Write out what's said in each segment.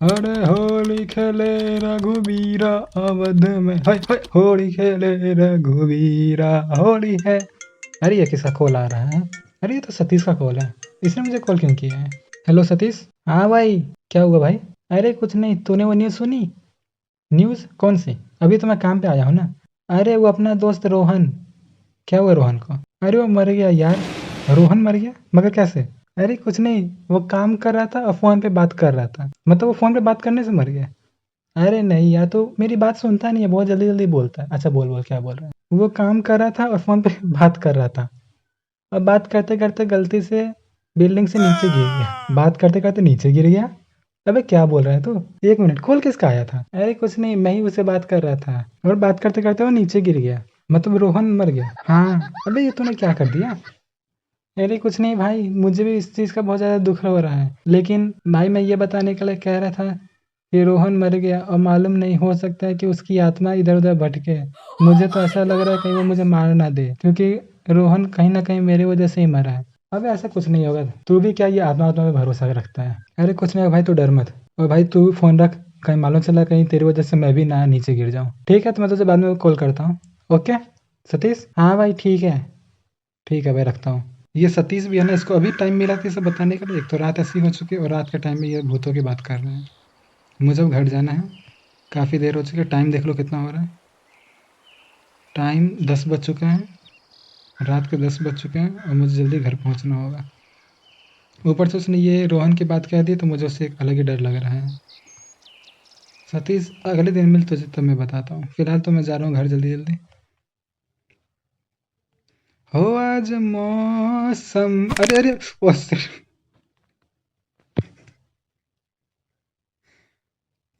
अरे होली खेले रघुवीरा अवध में, हाय हाय होली खेले रघुवीरा होली है। अरे ये किसका कॉल आ रहा है? अरे ये तो सतीश का कॉल है। इसने मुझे कॉल क्यों किया है? हेलो सतीश। हाँ भाई, क्या हुआ भाई? अरे कुछ नहीं, तूने वो न्यूज़ सुनी? न्यूज़ कौन सी? अभी तो मैं काम पे आया हूँ ना। अरे वो अपना दोस्त रोहन। क्या हुआ रोहन को? अरे वो मर गया यार। रोहन मर गया? मगर कैसे? अरे कुछ नहीं, वो काम कर रहा था और फ़ोन पे बात कर रहा था। मतलब वो फ़ोन पे बात करने से मर गया? अरे नहीं यार, तो मेरी बात सुनता नहीं है, बहुत जल्दी-जल्दी बोलता है। अच्छा बोल क्या बोल रहा है? वो काम कर रहा था और फ़ोन पे बात कर रहा था। और बात करते-करते गलती से बिल्डिंग से नीचे गिर गया। बात करते-करते नीचे गिर गया? अबे क्या बोल रहा है तू? 1 मिनट, कॉल किसका आया था? अरे कुछ नहीं, मैं ही उससे बात कर रहा था और बात करते-करते वो नीचे गिर गया। मतलब रोहन मर गया। हाँ, अबे ये तूने क्या कर दिया? अरे कुछ नहीं भाई, मुझे भी इस चीज़ का बहुत ज़्यादा दुःख हो रहा है। लेकिन भाई मैं ये बताने के लिए कह रहा था कि रोहन मर गया और मालूम नहीं, हो सकता है कि उसकी आत्मा इधर-उधर भटके। मुझे तो ऐसा लग रहा है कहीं वो मुझे मार ना दे, क्योंकि रोहन कहीं न कहीं मेरी वज़ह से ही मरा है। अबे ऐसा कुछ नहीं होगा, तू भी क्या ये आत्मा-वात्मा पे भरोसा रखता है? अरे कुछ नहीं होगा भाई, तू डर मत। और भाई तू भी फ़ोन रख, कहीं मालूम चला कहीं तेरी वज़ह से मैं भी ना नीचे गिर जाऊँ। ठीक है, तो मैं तुझे बाद में कॉल करता हूँ। ओके? सतीश? हाँ भाई ठीक है। ठीक है भाई, रखता हूँ। ये सतीश भी है ना, इसको अभी टाइम मिला था इसे बताने के लिए। एक तो रात ऐसी हो चुकी है और रात के टाइम में ये भूतों की बात कर रहे हैं। मुझे अब घर जाना है, काफ़ी देर हो चुकी है। टाइम देख लो कितना हो रहा है। टाइम 10 बज चुके हैं, रात के 10 बज चुके हैं और मुझे जल्दी घर पहुंचना होगा। ऊपर से उसने ये रोहन की बात कह दी तो मुझे उससे एक अलग ही डर लग रहा है। सतीश अगले दिन मिल तुझे तब मैं बताता हूँ। फिलहाल तो मैं जा रहा हूँ घर जल्दी जल्दी। हो आज मौसम, अरे अरे ओ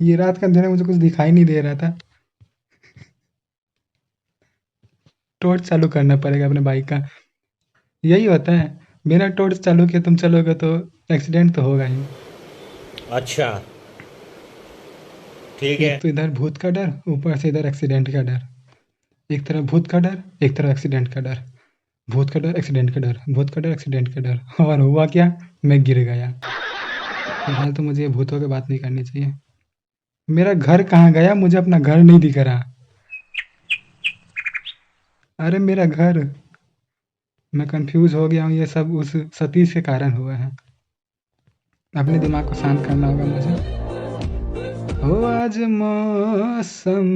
ये रात का अंधेरा, मुझे कुछ दिखाई नहीं दे रहा था। टॉर्च चालू करना पड़ेगा अपने बाइक का। यही होता है, बिना टॉर्च चालू किए तुम चलोगे तो एक्सीडेंट तो होगा ही। अच्छा, ठीक है। एक तो इधर भूत का डर, ऊपर से इधर एक्सीडेंट का डर। एक तरफ भूत का डर, एक तरफ एक्सीडेंट का डर। भूत का डर, एक्सीडेंट का डर, भूत का डर, एक्सीडेंट का डर। और हुआ क्या? मैं गिर गया। फिलहाल तो मुझे ये भूतों की बात नहीं करनी चाहिए। मेरा घर कहाँ गया? मुझे अपना घर नहीं दिख रहा। अरे मेरा घर, मैं कंफ्यूज हो गया हूँ। ये सब उस सतीश के कारण हुआ है। अपने दिमाग को शांत करना होगा मुझे। हो आज मौसम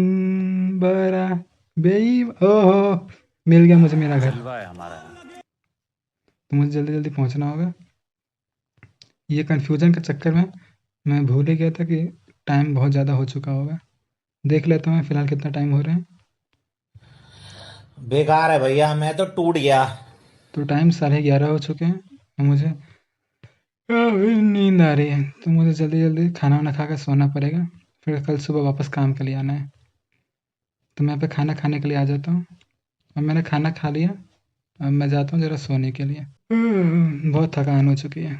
बड़ा बेई, ओहो, मिल गया मुझे मेरा घर। जलवा है हमारा। तो मुझे जल्दी जल्दी पहुंचना होगा। ये कन्फ्यूजन के चक्कर में मैं भूल ही गया था कि टाइम बहुत ज़्यादा हो चुका होगा। देख लेता हूँ मैं फिलहाल कितना टाइम हो रहा है। बेकार है भैया, मैं तो टूट गया। तो टाइम 11:30 हो चुके हैं और मुझे काफ़ी नींद आ रही है। तो मुझे जल्दी जल्दी खाना वाना खा कर सोना पड़ेगा, फिर कल सुबह वापस काम के लिए आना है। तो मैं यहाँ पे खाना खाने के लिए आ जाता हूँ। अब मैंने खाना खा लिया, अब मैं जाता हूँ ज़रा सोने के लिए। बहुत थकान हो चुकी है।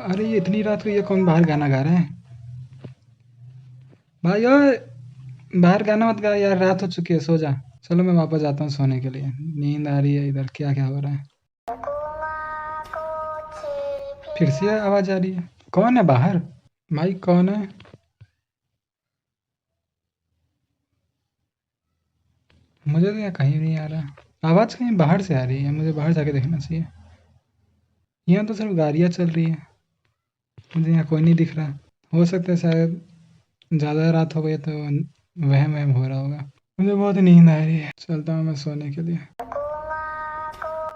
अरे ये इतनी रात को ये कौन बाहर गाना गा रहा है? भाई ओए, बाहर गाना मत गा यार, रात हो चुकी है, सो जा। चलो मैं वापस जाता हूँ सोने के लिए, नींद आ रही है। इधर क्या क्या हो रहा है? फिर से आवाज़ आ रही है। कौन है बाहर? भाई कौन है? मुझे तो यहाँ कहीं नहीं आ रहा। आवाज़ कहीं बाहर से आ रही है, मुझे बाहर जाके देखना चाहिए। यहाँ तो सिर्फ गाड़ियाँ चल रही है, मुझे यहाँ कोई नहीं दिख रहा। हो सकता है शायद ज़्यादा रात हो गई तो वहम वहम हो रहा होगा। मुझे बहुत नींद आ रही है, चलता हूँ मैं सोने के लिए।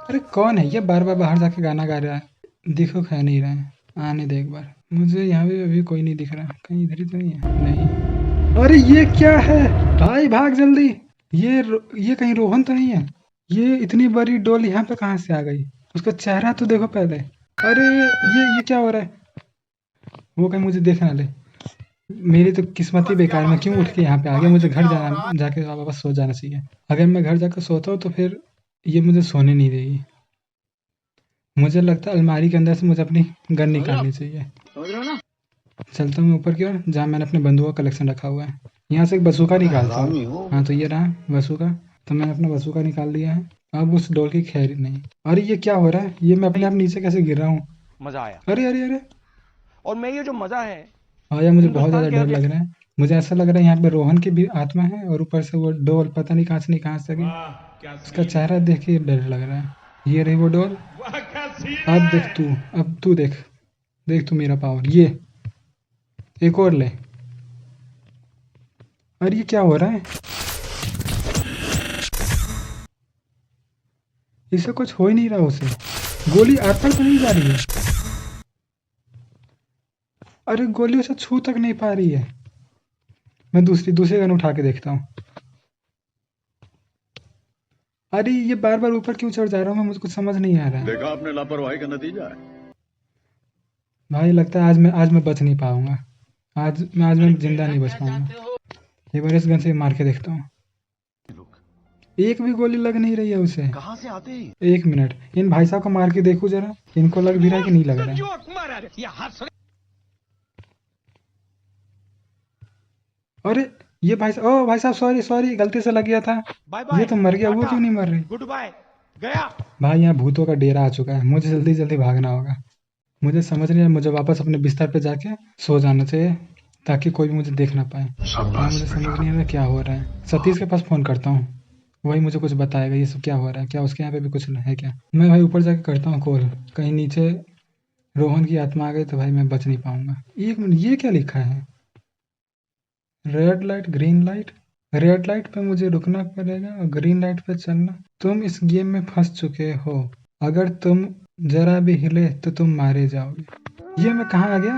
अरे कौन है ये बार बार बाहर जाके गाना गा रहा है? दिखो खै नहीं रहा है, आने दे एक बार। मुझे यहाँ भी अभी कोई नहीं दिख रहा, कहीं इधर ही तो नहीं है? नहीं। अरे ये क्या है? भाई भाग जल्दी। ये कहीं रोहन तो नहीं है? ये इतनी बड़ी डोल यहाँ पे कहाँ से आ गई? उसका चेहरा तो देखो पहले। अरे ये क्या हो रहा है? वो कहीं मुझे देख ना ले। मेरी तो किस्मत ही बेकार, मैं क्यों उठ के यहाँ पे आ गया? मुझे घर जाना, जाके वापस सो जाना चाहिए। अगर मैं घर जाकर सोता हूँ तो फिर ये मुझे सोने नहीं देगी। मुझे लगता है अलमारी के अंदर से मुझे अपनी गन निकालनी चाहिए। चलता हूँ ऊपर की ओर, जहाँ मैंने अपने बंदूकों का कलेक्शन रखा हुआ है। यहाँ से एक बसूका निकालता हूँ। हाँ तो ये रहा बसूका। तो मैंने अपना बसूका निकाल लिया है। अब उस डोल की खैर नहीं। अरे ये क्या हो रहा है? ये मैं अपने आप नीचे कैसे गिर रहा हूँ? मजा आया। अरे अरे अरे, और मैं ये जो मजा है हाँ यार मुझे बहुत ज़्यादा हिंदुस्तान के डर लग रहा है। मुझे ऐसा लग रहा है यहाँ पे रोहन की भी आत्मा है और ऊपर से वो डोल पता नहीं कहाँ से नहीं कहाँ से आ गई। उसका चेहरा देख के डर लग रहा है। ये रही वो डोल। अब देख तू, अब तू देख, देख तू मेरा पावर। ये एक और ले। अरे ये क्या हो रहा है? इसे कुछ हो ही नहीं रहा। उसे गोली आर पार तो नहीं जा रही है। अरे गोली उसे छू तक नहीं पा रही है। मैं दूसरी गन उठा के देखता हूँ। अरे ये बार बार ऊपर क्यों चढ़ जा रहा हूँ मैं? मुझे कुछ समझ नहीं आ रहा है। देखा आपने लापरवाही का नतीजा है। भाई लगता है आज मैं बच नहीं पाऊंगा। आज मैं जिंदा नहीं बच पाऊंगा। एक बार इस गन से मार के देखता हूँ। एक भी गोली लग नहीं रही है उसे। कहाँ से आते हैं? एक मिनट, इन भाई साहब को मार के देखूं जरा, इनको लग भी रहा है कि नहीं लग रहा है। अरे ये भाई साहब, ओ भाई साहब सॉरी सॉरी, गलती से लग गया था। ये तो मर गया, वो क्यों नहीं मर रही? गुड बाय गया। भाई यहाँ भूतों का डेरा आ चुका है, मुझे जल्दी जल्दी भागना होगा। मुझे समझ नहीं है, मुझे वापस अपने बिस्तर पे जाके सो जाना चाहिए ताकि कोई भी मुझे देख ना पाए। हाँ मुझे समझ नहीं आ रहा क्या हो रहा है। सतीश के पास फ़ोन करता हूँ, वही मुझे कुछ बताएगा ये सब क्या हो रहा है। क्या उसके यहाँ पे भी कुछ है क्या? मैं भाई ऊपर जाके करता हूँ कॉल। कहीं नीचे रोहन की आत्मा आ गई तो भाई मैं बच नहीं पाऊंगा। एक मिनट, ये क्या लिखा है? Red light green light. Red light पे मुझे रुकना पड़ेगा और ग्रीन लाइट पे चलना। तुम इस गेम में फंस चुके हो, अगर तुम जरा भी हिले तो तुम मारे जाओगे। ये मैं कहाँ आ गया?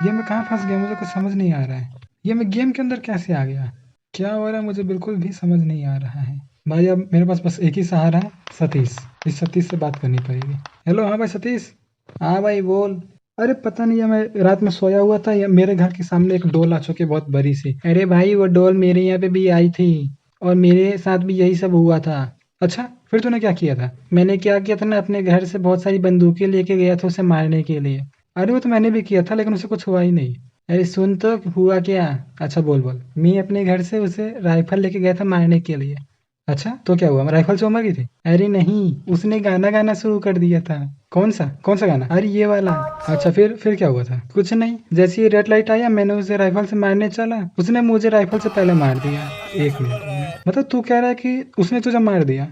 ये मैं कहाँ फंस गया? मुझे कुछ समझ नहीं आ रहा है। ये मैं गेम के अंदर कैसे आ गया? क्या हो रहा है मुझे बिल्कुल भी समझ नहीं आ रहा है। भाई अब मेरे पास बस एक ही सहारा है, सतीश। इस सतीश से बात करनी पड़ेगी। हेलो, हाँ भाई सतीश। हाँ भाई बोल। अरे पता नहीं है, मैं रात में सोया हुआ था, या मेरे घर के सामने एक डोल आ चुकी है बहुत बड़ी सी। अरे भाई वो डोल मेरे यहाँ पे भी आई थी और मेरे साथ भी यही सब हुआ था। अच्छा फिर तूने क्या किया था? मैंने क्या किया था ना, अपने घर से बहुत सारी बंदूकें लेके गया था उसे मारने के लिए। अरे वो तो मैंने भी किया था लेकिन उसे कुछ हुआ ही नहीं। अरे सुन तो, हुआ क्या? अच्छा बोल बोल। मैं अपने घर से उसे राइफल लेके गया था मारने के लिए। अच्छा तो क्या हुआ, मैं राइफल से वो मर गई थी? अरे नहीं, उसने गाना गाना शुरू कर दिया था। कौन सा गाना? अरे ये वाला। अच्छा फिर क्या हुआ था? कुछ नहीं, जैसे ही रेड लाइट आया मैंने उसे राइफल से मारने चला, उसने मुझे राइफल से पहले मार दिया। एक मिनट, मतलब तू कह रहा है कि उसने तुझे मार दिया?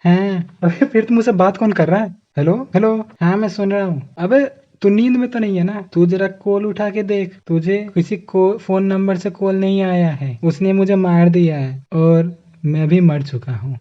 हैं? अबे फिर तुम मुझसे बात कौन कर रहा है? हेलो हेलो, हाँ मैं सुन रहा हूँ। अबे तू नींद में तो नहीं है ना? तू जरा कॉल उठा के देख, तुझे किसी को फोन नंबर से कॉल नहीं आया है, उसने मुझे मार दिया है और मैं भी मर चुका हूँ।